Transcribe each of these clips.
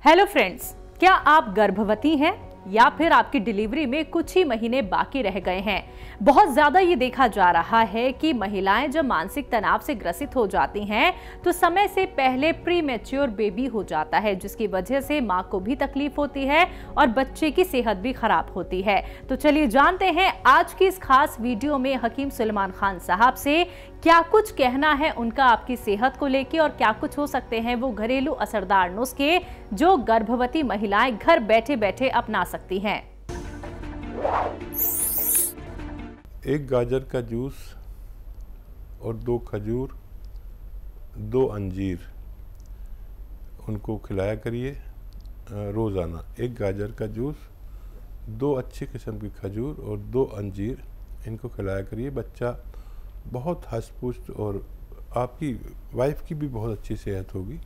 Hello friends, क्या आप गर्भवती हैं या फिर आपकी डिलीवरी में कुछ ही महीने बाकी रह गए हैं। बहुत ज्यादा ये देखा जा रहा है कि महिलाएं जब मानसिक तनाव से ग्रसित हो जाती हैं तो समय से पहले प्री मैच्योर बेबी हो जाता है, जिसकी वजह से मां को भी तकलीफ होती है और बच्चे की सेहत भी खराब होती है। तो चलिए जानते हैं आज की इस खास वीडियो में हकीम सुलेमान खान साहब से क्या कुछ कहना है उनका आपकी सेहत को लेकर और क्या कुछ हो सकते हैं वो घरेलू असरदार नुस्खे जो गर्भवती महिलाएं घर बैठे बैठे अपना सकती हैं। एक गाजर का जूस और 2 खजूर, 2 अंजीर उनको खिलाया करिए रोज़ाना। एक गाजर का जूस, 2 अच्छी किस्म की खजूर और 2 अंजीर इनको खिलाया करिए। बच्चा बहुत हष्ट-पुष्ट और आपकी वाइफ की भी बहुत अच्छी सेहत होगी।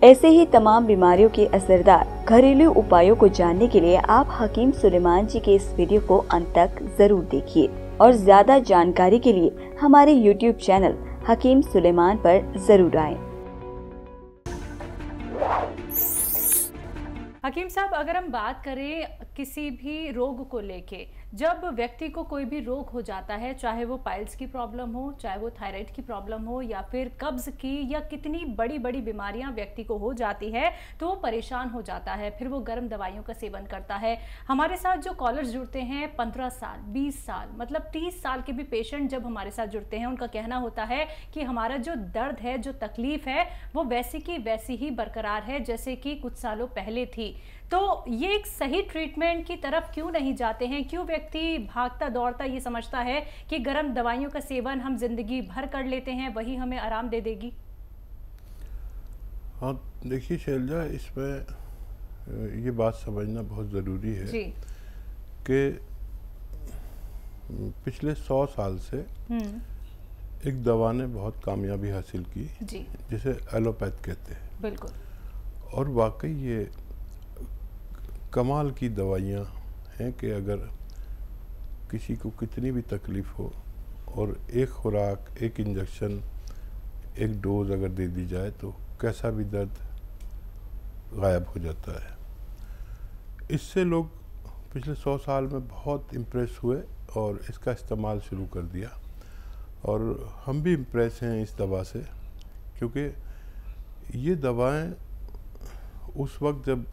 ऐसे ही तमाम बीमारियों के असरदार घरेलू उपायों को जानने के लिए आप हकीम सुलेमान जी के इस वीडियो को अंत तक जरूर देखिए और ज्यादा जानकारी के लिए हमारे YouTube चैनल हकीम सुलेमान पर जरूर आएं। हकीम साहब, अगर हम बात करें किसी भी रोग को लेके, जब व्यक्ति को कोई भी रोग हो जाता है, चाहे वो पाइल्स की प्रॉब्लम हो, चाहे वो थायराइड की प्रॉब्लम हो या फिर कब्ज की, या कितनी बड़ी बड़ी बीमारियां व्यक्ति को हो जाती है तो वो परेशान हो जाता है, फिर वो गर्म दवाइयों का सेवन करता है। हमारे साथ जो कॉलर्स जुड़ते हैं 15 साल 20 साल मतलब 30 साल के भी पेशेंट जब हमारे साथ जुड़ते हैं, उनका कहना होता है कि हमारा जो दर्द है, जो तकलीफ है, वो वैसी की वैसी ही बरकरार है जैसे कि कुछ सालों पहले थी। तो ये एक सही ट्रीटमेंट की तरफ क्यों नहीं जाते हैं? क्यों व्यक्ति भागता दौड़ता ये समझता है कि गर्म दवाइयों का सेवन हम जिंदगी भर कर लेते हैं, वही हमें आराम दे देगी? हाँ, देखिए शैलजा, इसमें ये बात समझना बहुत ज़रूरी है कि पिछले 100 साल से एक दवा ने बहुत कामयाबी हासिल की जिसे एलोपैथ कहते हैं। बिल्कुल। और वाकई ये कमाल की दवाइयाँ हैं कि अगर किसी को कितनी भी तकलीफ़ हो और एक खुराक, एक इंजेक्शन, एक डोज अगर दे दी जाए तो कैसा भी दर्द गायब हो जाता है। इससे लोग पिछले 100 साल में बहुत इम्प्रेस हुए और इसका इस्तेमाल शुरू कर दिया और हम भी इम्प्रेस हैं इस दवा से, क्योंकि ये दवाएं उस वक्त जब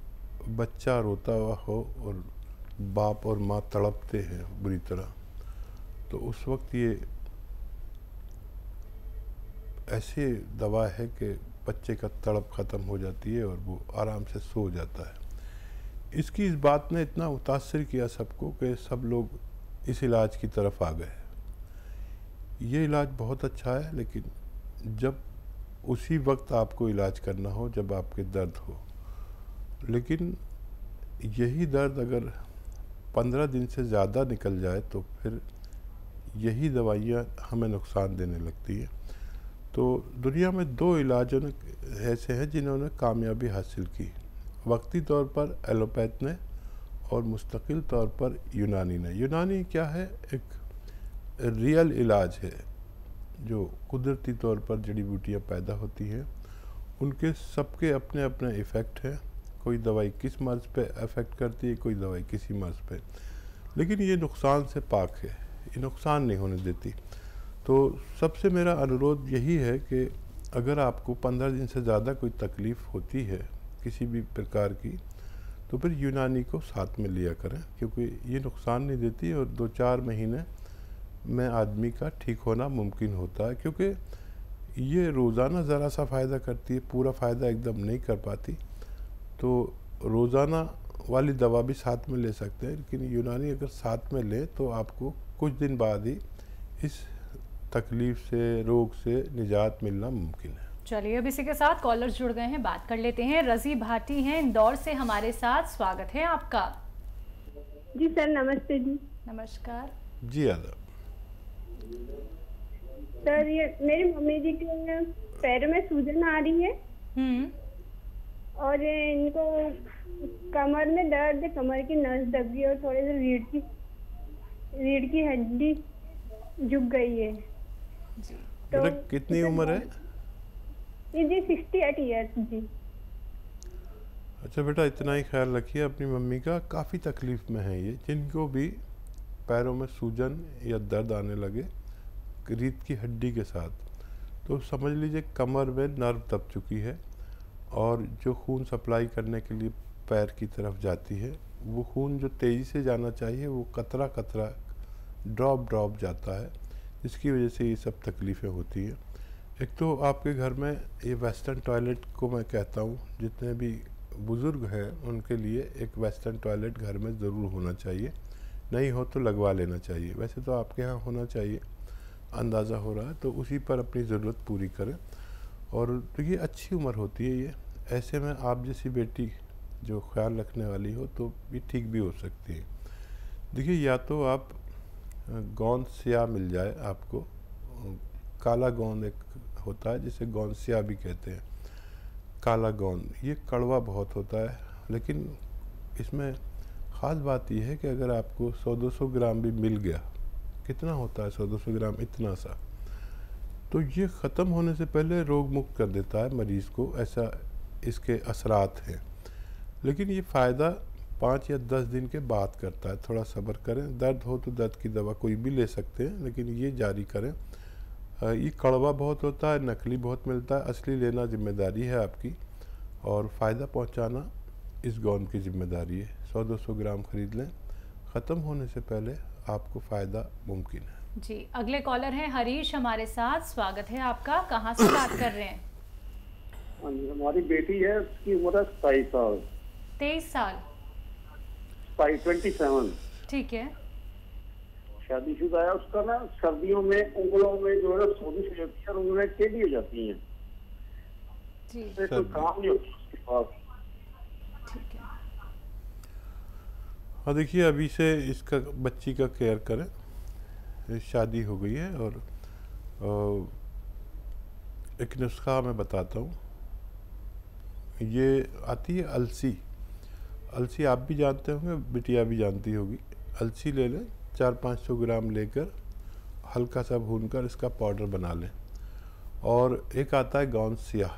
बच्चा रोता हुआ हो और बाप और माँ तड़पते हैं बुरी तरह, तो उस वक्त ये ऐसी दवा है कि बच्चे का तड़प ख़त्म हो जाती है और वो आराम से सो जाता है। इसकी इस बात ने इतना मुतासिर किया सबको कि सब लोग इस इलाज की तरफ आ गए। ये इलाज बहुत अच्छा है, लेकिन जब उसी वक्त आपको इलाज करना हो जब आपके दर्द हो। लेकिन यही दर्द अगर 15 दिन से ज़्यादा निकल जाए तो फिर यही दवाइयाँ हमें नुकसान देने लगती हैं। तो दुनिया में 2 इलाज ऐसे हैं जिन्होंने कामयाबी हासिल की, वक्ती तौर पर एलोपैथ ने और मुस्तकिल तौर पर यूनानी ने। यूनानी क्या है? एक रियल इलाज है जो कुदरती तौर पर जड़ी बूटियाँ पैदा होती हैं, उनके सबके अपने अपने इफ़ेक्ट हैं। कोई दवाई किस मर्ज़ पे अफेक्ट करती है, कोई दवाई किसी मर्ज़ पे, लेकिन ये नुकसान से पाक है, ये नुकसान नहीं होने देती। तो सबसे मेरा अनुरोध यही है कि अगर आपको 15 दिन से ज़्यादा कोई तकलीफ़ होती है किसी भी प्रकार की, तो फिर यूनानी को साथ में लिया करें, क्योंकि ये नुकसान नहीं देती और 2-4 महीने में आदमी का ठीक होना मुमकिन होता है। क्योंकि ये रोज़ाना ज़रा सा फ़ायदा करती है, पूरा फ़ायदा एकदम नहीं कर पाती। तो रोज़ाना वाली दवा भी साथ में ले सकते हैं, लेकिन यूनानी अगर साथ में लें तो आपको कुछ दिन बाद ही इस तकलीफ़ से, रोग से निजात मिलना मुमकिन है। चलिए, अब इसी के साथ कॉलर्स जुड़ गए हैं, बात कर लेते हैं। रजी भाटी हैं इंदौर से हमारे साथ, स्वागत है आपका। जी सर, नमस्ते जी। नमस्कार जी। आदाब सर। ये मेरी मम्मी जी के पैरों में सूजन आ रही है और इनको कमर में दर्द, कमर की नस दब गई और थोड़े से रीढ़ की हड्डी झुक गई है। तो कितनी उम्र है? ये जी 68 ईयर्स जी। अच्छा बेटा, इतना ही ख्याल रखिए अपनी मम्मी का। काफ़ी तकलीफ़ में है ये, जिनको भी पैरों में सूजन या दर्द आने लगे रीढ़ की हड्डी के साथ, तो समझ लीजिए कमर में नर्व दब चुकी है और जो खून सप्लाई करने के लिए पैर की तरफ जाती है, वो खून जो तेज़ी से जाना चाहिए वो कतरा कतरा ड्रॉप जाता है, जिसकी वजह से ये सब तकलीफ़ें होती हैं। एक तो आपके घर में ये वेस्टर्न टॉयलेट को मैं कहता हूँ, जितने भी बुज़ुर्ग हैं उनके लिए एक वेस्टर्न टॉयलेट घर में ज़रूर होना चाहिए, नहीं हो तो लगवा लेना चाहिए। वैसे तो आपके यहाँ होना चाहिए, अंदाज़ा हो रहा है, तो उसी पर अपनी ज़रूरत पूरी करें। और तो ये अच्छी उम्र होती है ये, ऐसे में आप जैसी बेटी जो ख्याल रखने वाली हो तो ये ठीक भी हो सकती है। देखिए, या तो आप गोंद स्या मिल जाए आपको, काला गोंद एक होता है जिसे गोंद स्या भी कहते हैं, काला गोंद, ये कड़वा बहुत होता है, लेकिन इसमें ख़ास बात यह है कि अगर आपको 100-200 ग्राम भी मिल गया, कितना होता है 100-200 ग्राम, इतना सा, तो ये ख़त्म होने से पहले रोग मुक्त कर देता है मरीज़ को, ऐसा इसके असरात हैं। लेकिन ये फ़ायदा 5 या 10 दिन के बाद करता है, थोड़ा सब्र करें। दर्द हो तो दर्द की दवा कोई भी ले सकते हैं, लेकिन ये जारी करें। ये कड़वा बहुत होता है, नकली बहुत मिलता है, असली लेना जिम्मेदारी है आपकी, और फ़ायदा पहुंचाना इस गोंद की जिम्मेदारी है। 100-200 ग्राम खरीद लें, ख़त्म होने से पहले आपको फ़ायदा मुमकिन है। जी, अगले कॉलर हैं हरीश हमारे साथ, स्वागत है आपका। कहाँ से बात कर रहे हैं? हमारी बेटी है, उसकी उम्र है 27 साल। 23 साल? 27। ठीक है। शादीशुदा है। उसका ना सर्दियों में उंगलों में जो है सोजिश हो जाती है और उंगलें टेढ़ी हो जाती हैं जी। तो काम नहीं होता उसके पास। ठीक है। हाँ, देखिए, अभी से इसका बच्ची का केयर करें। शादी हो गई है और एक नुस्खा मैं बताता हूँ। ये आती है अलसी। अलसी आप भी जानते होंगे, बिटिया भी जानती होगी। अलसी ले लें, 400-500 ग्राम लेकर हल्का सा भूनकर इसका पाउडर बना लें। और एक आता है गोंद स्या।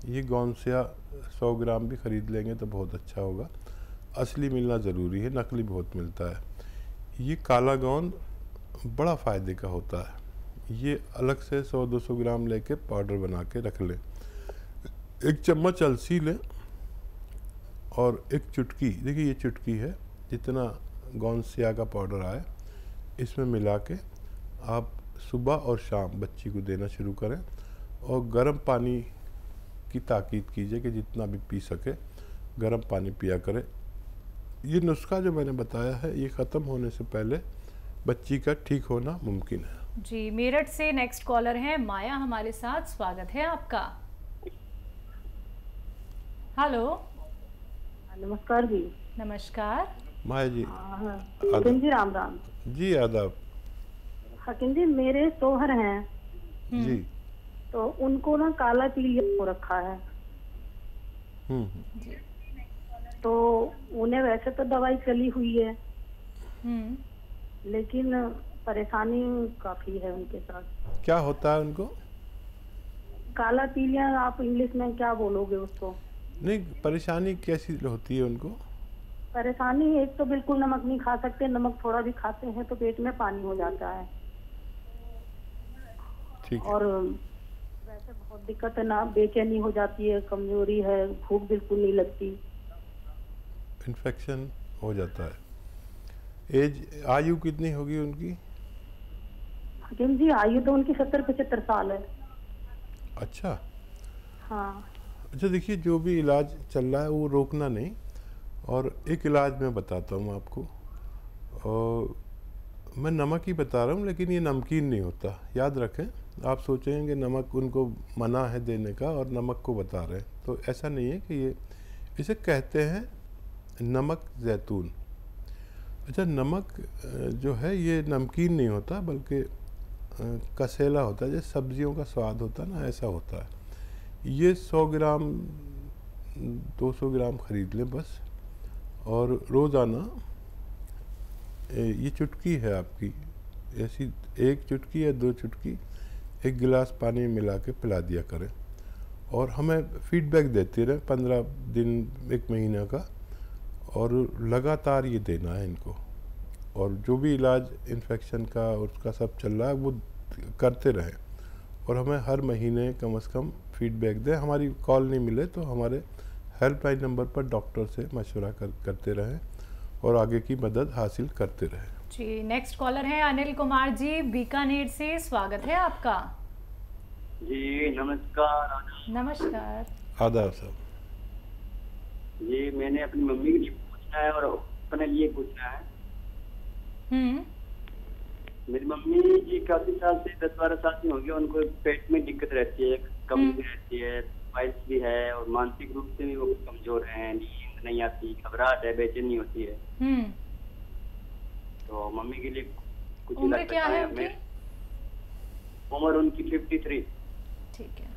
ये गोंद स्या 100 ग्राम भी ख़रीद लेंगे तो बहुत अच्छा होगा। असली मिलना ज़रूरी है, नकली बहुत मिलता है। ये काला गोंद बड़ा फ़ायदे का होता है। ये अलग से 100-200 ग्राम लेके पाउडर बना के रख लें। 1 चम्मच अलसी लें और एक चुटकी, देखिए ये चुटकी है, जितना गोंद स्या का पाउडर आए इसमें मिला के आप सुबह और शाम बच्ची को देना शुरू करें। और गर्म पानी की ताकीद कीजिए कि जितना भी पी सके गर्म पानी पिया करें। ये नुस्खा जो मैंने बताया है, ये ख़त्म होने से पहले बच्ची का ठीक होना मुमकिन है। जी, मेरठ से नेक्स्ट कॉलर हैं माया हमारे साथ, स्वागत है आपका। हेलो। नमस्कार जी। नमस्कार माया जी। जी राम राम जी, आदाब। हकीम जी, मेरे सोहर हैं जी। तो उनको ना काला पीलिया हो रखा है। तो उन्हें वैसे तो दवाई चली हुई है, लेकिन परेशानी काफी है उनके साथ। क्या होता है उनको? काला पीलिया, आप इंग्लिश में क्या बोलोगे उसको? नहीं, परेशानी कैसी होती है उनको? परेशानी एक तो बिल्कुल नमक नहीं खा सकते, नमक थोड़ा भी खाते हैं तो पेट में पानी हो जाता है। ठीक है। और वैसे बहुत दिक्कत है ना, बेचैनी हो जाती है, कमजोरी है, भूख बिल्कुल नहीं लगती, इन्फेक्शन हो जाता है। एज, आयु कितनी होगी उनकी? हकीम जी, आयु तो उनकी 70-75 साल है। अच्छा। हाँ। अच्छा, देखिए, जो भी इलाज चल रहा है वो रोकना नहीं। और एक इलाज मैं बताता हूँ आपको, और मैं नमक ही बता रहा हूँ, लेकिन ये नमकीन नहीं होता, याद रखें। आप सोचेंगे नमक उनको मना है देने का और नमक को बता रहे हैं, तो ऐसा नहीं है कि ये, इसे कहते हैं नमक जैतून। अच्छा, नमक जो है ये नमकीन नहीं होता, बल्कि कसेला होता है, जैसे सब्जियों का स्वाद होता है ना, ऐसा होता है। ये 100 ग्राम 200 ग्राम ख़रीद लें बस। और रोज़ाना ये चुटकी है आपकी, ऐसी 1 चुटकी या 2 चुटकी 1 गिलास पानी में मिला के पिला दिया करें। और हमें फीडबैक देते रहे 15 दिन 1 महीना का, और लगातार ये देना है इनको। और जो भी इलाज इन्फेक्शन का उसका सब चल रहा है वो करते रहें, और हमें हर महीने कम से कम फीडबैक दें। हमारी कॉल नहीं मिले तो हमारे हेल्पलाइन नंबर पर डॉक्टर से मशवरा करते रहें और आगे की मदद हासिल करते रहें। जी, नेक्स्ट कॉलर है अनिल कुमार जी बीकानेर से, स्वागत है आपका। जी नमस्कार। नमस्कार। आदाब साहब। जी मैंने अपनी मम्मी के लिए पूछना है और अपने लिए पूछना है। मेरी मम्मी जी काफी साल से 10-12 साल से हो गए, उनको पेट में दिक्कत रहती है, कमजोरी रहती है, पाइल्स भी है, और मानसिक रूप से भी वो कमजोर हैं, नींद नहीं आती, घबराहट है, बेचैनी होती है। तो मम्मी के लिए कुछ उम्र क्या है उनकी? उम्र उनकी 53। ठीक है।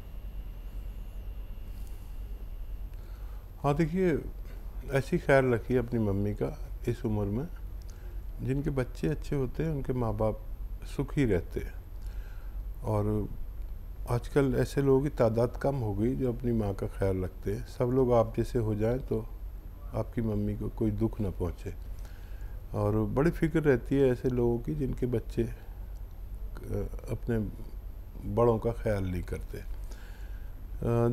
हाँ देखिए, ऐसी ख्याल रखिए अपनी मम्मी का इस उम्र में। जिनके बच्चे अच्छे होते हैं उनके माँ बाप सुखी रहते हैं, और आजकल ऐसे लोगों की तादाद कम हो गई जो अपनी माँ का ख्याल रखते हैं। सब लोग आप जैसे हो जाएं तो आपकी मम्मी को कोई दुख न पहुँचे। और बड़ी फिक्र रहती है ऐसे लोगों की जिनके बच्चे अपने बड़ों का ख्याल नहीं करते।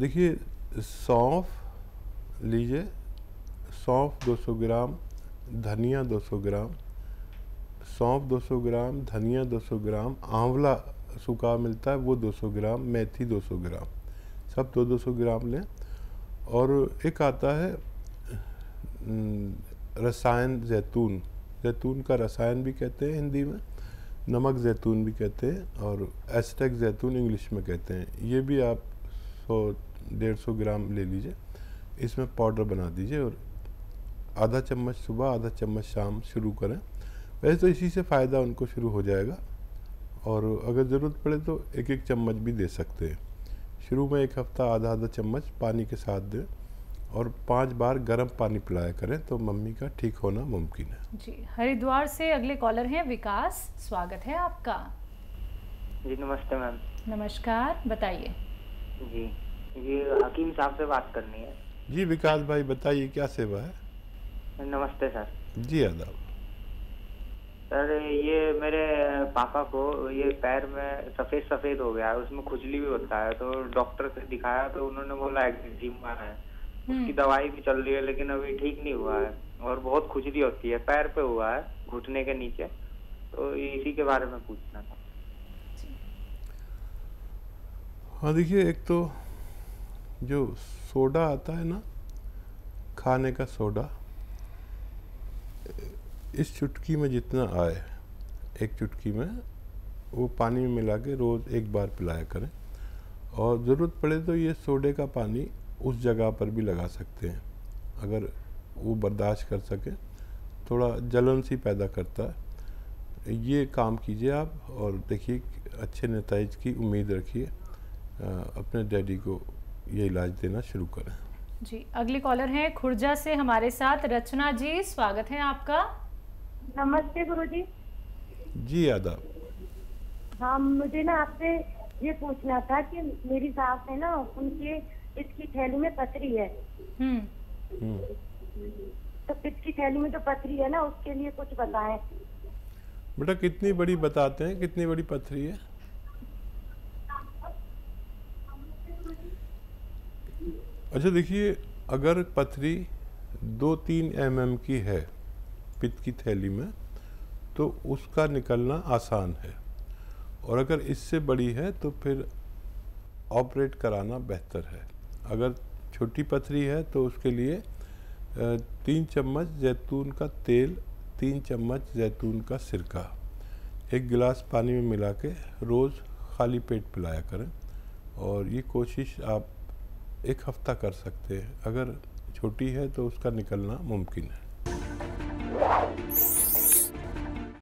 देखिए, सौंफ लीजिए, सौंफ 200 ग्राम, धनिया 200 ग्राम, सौंफ 200 ग्राम, धनिया 200 ग्राम, आंवला सूखा मिलता है वो 200 ग्राम, मेथी 200 ग्राम, सब 200 ग्राम लें। और एक आता है रसायन जैतून, जैतून का रसायन भी कहते हैं हिंदी में, नमक जैतून भी कहते हैं, और एस्टेक जैतून इंग्लिश में कहते हैं। ये भी आप 100-150 ग्राम ले लीजिए, इसमें पाउडर बना दीजिए, और आधा चम्मच सुबह आधा चम्मच शाम शुरू करें। वैसे तो इसी से फ़ायदा उनको शुरू हो जाएगा, और अगर ज़रूरत पड़े तो 1-1 चम्मच भी दे सकते हैं। शुरू में 1 हफ्ता आधा चम्मच पानी के साथ दें, और 5 बार गर्म पानी पिलाया करें, तो मम्मी का ठीक होना मुमकिन है। जी, हरिद्वार से अगले कॉलर हैं विकास, स्वागत है आपका। जी नमस्ते मैम। नमस्कार, बताइए। जी, ये हकीम साहब से बात करनी है। जी विकास भाई, बताइए क्या सेवा है? नमस्ते सर। जी आदाब। सर, ये मेरे पापा को ये पैर में सफ़ेद सफ़ेद हो गया है, उसमें खुजली भी होता है, तो डॉक्टर से दिखाया तो उन्होंने बोला एक्जिमा है। उसकी दवाई भी चल रही है लेकिन अभी ठीक नहीं हुआ है, और बहुत खुजली होती है, पैर पे हुआ है, घुटने के नीचे। तो इसी के बारे में पूछना था। हाँ देखिए, एक तो जो सोडा आता है ना, खाने का सोडा, इस चुटकी में जितना आए, एक चुटकी में वो पानी में मिला के रोज़ 1 बार पिलाया करें। और ज़रूरत पड़े तो ये सोडे का पानी उस जगह पर भी लगा सकते हैं, अगर वो बर्दाश्त कर सके। थोड़ा जलन सी पैदा करता है, ये काम कीजिए आप, और देखिए अच्छे नतीजे की उम्मीद रखिए। अपने डैडी को ये इलाज देना शुरू करें। जी, अगले कॉलर हैं खुर्जा से हमारे साथ रचना जी, स्वागत है आपका। नमस्ते गुरुजी। जी आदाब। हाँ, मुझे ना आपसे ये पूछना था कि मेरी सास है ना, उनके इसकी थैली में पथरी है। तो पित्त की थैली में जो पथरी है ना, उसके लिए कुछ बताएं। बेटा कितनी बड़ी बताते हैं, कितनी बड़ी पथरी है? अच्छा देखिए, अगर पथरी 2-3 mm की है पित्त की थैली में, तो उसका निकलना आसान है, और अगर इससे बड़ी है तो फिर ऑपरेट कराना बेहतर है। अगर छोटी पथरी है तो उसके लिए 3 चम्मच जैतून का तेल, 3 चम्मच जैतून का सिरका 1 गिलास पानी में मिला के रोज़ खाली पेट पिलाया करें, और ये कोशिश आप 1 हफ्ता कर सकते हैं। अगर छोटी है तो उसका निकलना मुमकिन है।